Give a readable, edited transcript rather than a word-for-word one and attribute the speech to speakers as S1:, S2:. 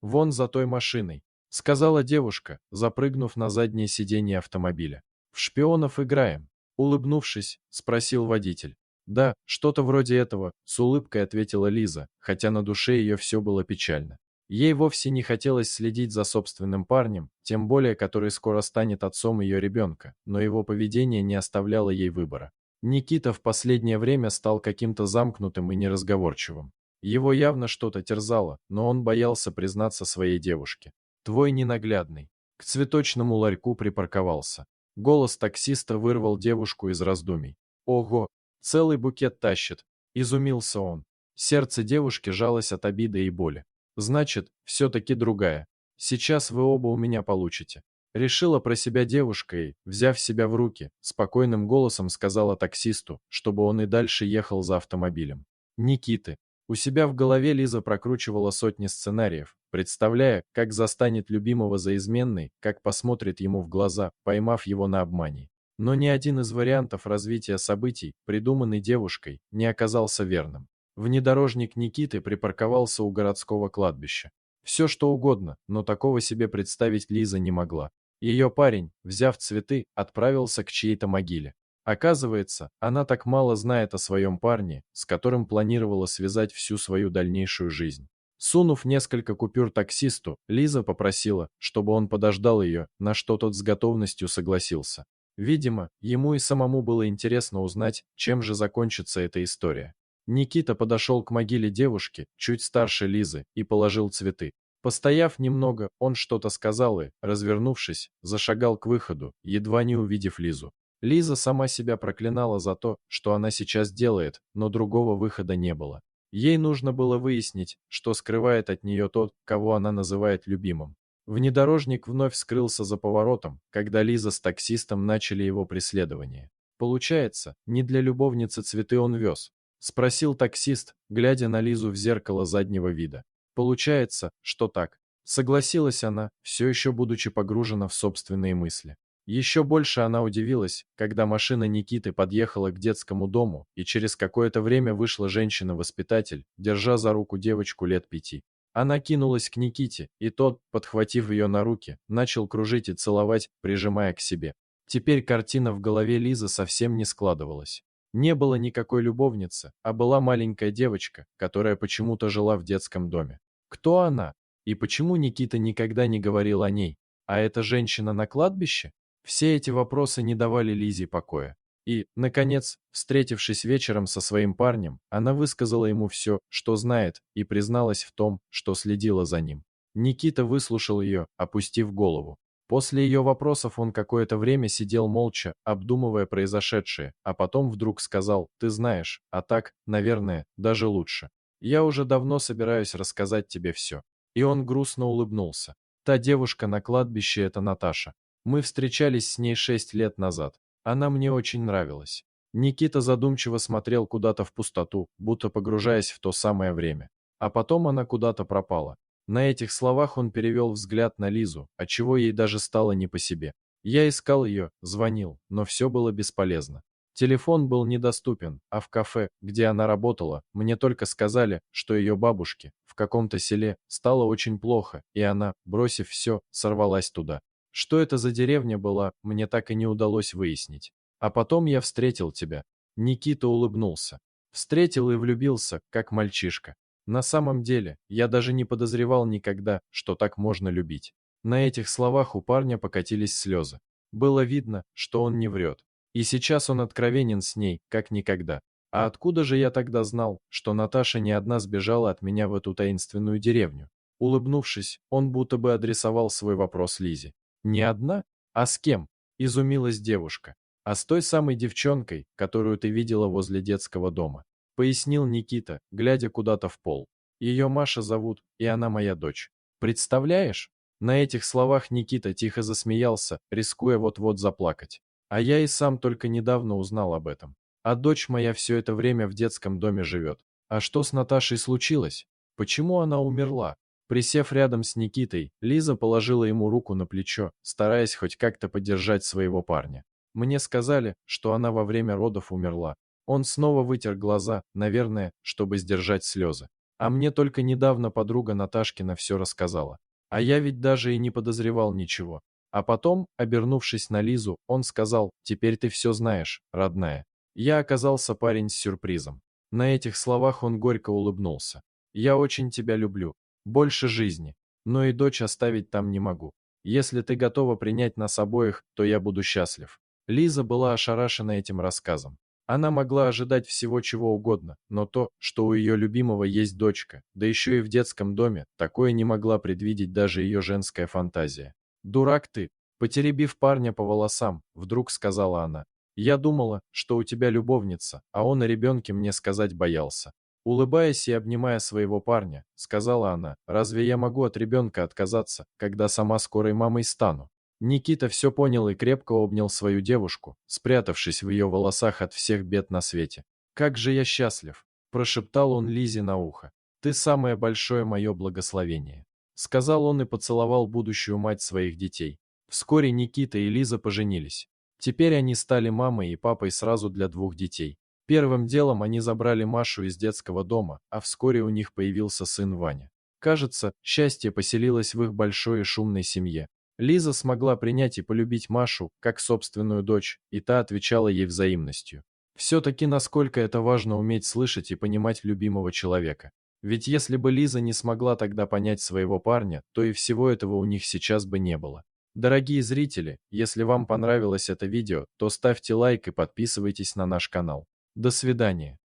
S1: Вон за той машиной, сказала девушка, запрыгнув на заднее сиденье автомобиля. В шпионов играем. Улыбнувшись, спросил водитель. Да, что-то вроде этого, с улыбкой ответила Лиза, хотя на душе ее все было печально. Ей вовсе не хотелось следить за собственным парнем, тем более который скоро станет отцом ее ребенка, но его поведение не оставляло ей выбора. Никита в последнее время стал каким-то замкнутым и неразговорчивым. Его явно что-то терзало, но он боялся признаться своей девушке. «Твой ненаглядный». К цветочному ларьку припарковался. Голос таксиста вырвал девушку из раздумий. «Ого, целый букет тащит!» – изумился он. Сердце девушки жалось от обиды и боли. «Значит, все-таки другая. Сейчас вы оба у меня получите». Решила про себя девушка и, взяв себя в руки, спокойным голосом сказала таксисту, чтобы он и дальше ехал за автомобилем. Никиты. У себя в голове Лиза прокручивала сотни сценариев, представляя, как застанет любимого за изменой, как посмотрит ему в глаза, поймав его на обмане. Но ни один из вариантов развития событий, придуманный девушкой, не оказался верным. Внедорожник Никиты припарковался у городского кладбища. Все что угодно, но такого себе представить Лиза не могла. Ее парень, взяв цветы, отправился к чьей-то могиле. Оказывается, она так мало знает о своем парне, с которым планировала связать всю свою дальнейшую жизнь. Сунув несколько купюр таксисту, Лиза попросила, чтобы он подождал ее, на что тот с готовностью согласился. Видимо, ему и самому было интересно узнать, чем же закончится эта история. Никита подошел к могиле девушки, чуть старше Лизы, и положил цветы. Постояв немного, он что-то сказал и, развернувшись, зашагал к выходу, едва не увидев Лизу. Лиза сама себя проклинала за то, что она сейчас делает, но другого выхода не было. Ей нужно было выяснить, что скрывает от нее тот, кого она называет любимым. Внедорожник вновь скрылся за поворотом, когда Лиза с таксистом начали его преследование. «Получается, не для любовницы цветы он вез?» – спросил таксист, глядя на Лизу в зеркало заднего вида. «Получается, что так», – согласилась она, все еще будучи погружена в собственные мысли. Еще больше она удивилась, когда машина Никиты подъехала к детскому дому, и через какое-то время вышла женщина-воспитатель, держа за руку девочку лет 5. Она кинулась к Никите, и тот, подхватив ее на руки, начал кружить и целовать, прижимая к себе. Теперь картина в голове Лизы совсем не складывалась. Не было никакой любовницы, а была маленькая девочка, которая почему-то жила в детском доме. Кто она? И почему Никита никогда не говорил о ней? А эта женщина на кладбище? Все эти вопросы не давали Лизе покоя. И, наконец, встретившись вечером со своим парнем, она высказала ему все, что знает, и призналась в том, что следила за ним. Никита выслушал ее, опустив голову. После ее вопросов он какое-то время сидел молча, обдумывая произошедшее, а потом вдруг сказал: «Ты знаешь, а так, наверное, даже лучше. Я уже давно собираюсь рассказать тебе все». И он грустно улыбнулся. Та девушка на кладбище — это Наташа. Мы встречались с ней 6 лет назад. Она мне очень нравилась. Никита задумчиво смотрел куда-то в пустоту, будто погружаясь в то самое время. А потом она куда-то пропала. На этих словах он перевел взгляд на Лизу, отчего ей даже стало не по себе. Я искал ее, звонил, но все было бесполезно. Телефон был недоступен, а в кафе, где она работала, мне только сказали, что ее бабушке, в каком-то селе, стало очень плохо, и она, бросив все, сорвалась туда. Что это за деревня была, мне так и не удалось выяснить. А потом я встретил тебя. Никита улыбнулся. Встретил и влюбился, как мальчишка. На самом деле, я даже не подозревал никогда, что так можно любить. На этих словах у парня покатились слезы. Было видно, что он не врет. И сейчас он откровенен с ней, как никогда. А откуда же я тогда знал, что Наташа не одна сбежала от меня в эту таинственную деревню? Улыбнувшись, он будто бы адресовал свой вопрос Лизе. «Не одна? А с кем?» – изумилась девушка. «А с той самой девчонкой, которую ты видела возле детского дома», – пояснил Никита, глядя куда-то в пол. «Ее Маша зовут, и она моя дочь. Представляешь?» На этих словах Никита тихо засмеялся, рискуя вот-вот заплакать. «А я и сам только недавно узнал об этом. А дочь моя все это время в детском доме живет. А что с Наташей случилось? Почему она умерла?» Присев рядом с Никитой, Лиза положила ему руку на плечо, стараясь хоть как-то поддержать своего парня. «Мне сказали, что она во время родов умерла». Он снова вытер глаза, наверное, чтобы сдержать слезы. А мне только недавно подруга Наташкина все рассказала. А я ведь даже и не подозревал ничего. А потом, обернувшись на Лизу, он сказал: «Теперь ты все знаешь, родная». Я оказался парень с сюрпризом. На этих словах он горько улыбнулся. «Я очень тебя люблю. Больше жизни. Но и дочь оставить там не могу. Если ты готова принять нас обоих, то я буду счастлив». Лиза была ошарашена этим рассказом. Она могла ожидать всего чего угодно, но то, что у ее любимого есть дочка, да еще и в детском доме, такое не могла предвидеть даже ее женская фантазия. «Дурак ты!» Потеребив парня по волосам, вдруг сказала она. «Я думала, что у тебя любовница, а он о ребенке мне сказать боялся». Улыбаясь и обнимая своего парня, сказала она: «Разве я могу от ребенка отказаться, когда сама скорой мамой стану?» Никита все понял и крепко обнял свою девушку, спрятавшись в ее волосах от всех бед на свете. «Как же я счастлив!» – прошептал он Лизе на ухо. «Ты самое большое мое благословение», – сказал он и поцеловал будущую мать своих детей. Вскоре Никита и Лиза поженились. Теперь они стали мамой и папой сразу для двух детей. Первым делом они забрали Машу из детского дома, а вскоре у них появился сын Ваня. Кажется, счастье поселилось в их большой и шумной семье. Лиза смогла принять и полюбить Машу как собственную дочь, и та отвечала ей взаимностью. Все-таки насколько это важно уметь слышать и понимать любимого человека. Ведь если бы Лиза не смогла тогда понять своего парня, то и всего этого у них сейчас бы не было. Дорогие зрители, если вам понравилось это видео, то ставьте лайк и подписывайтесь на наш канал. До свидания.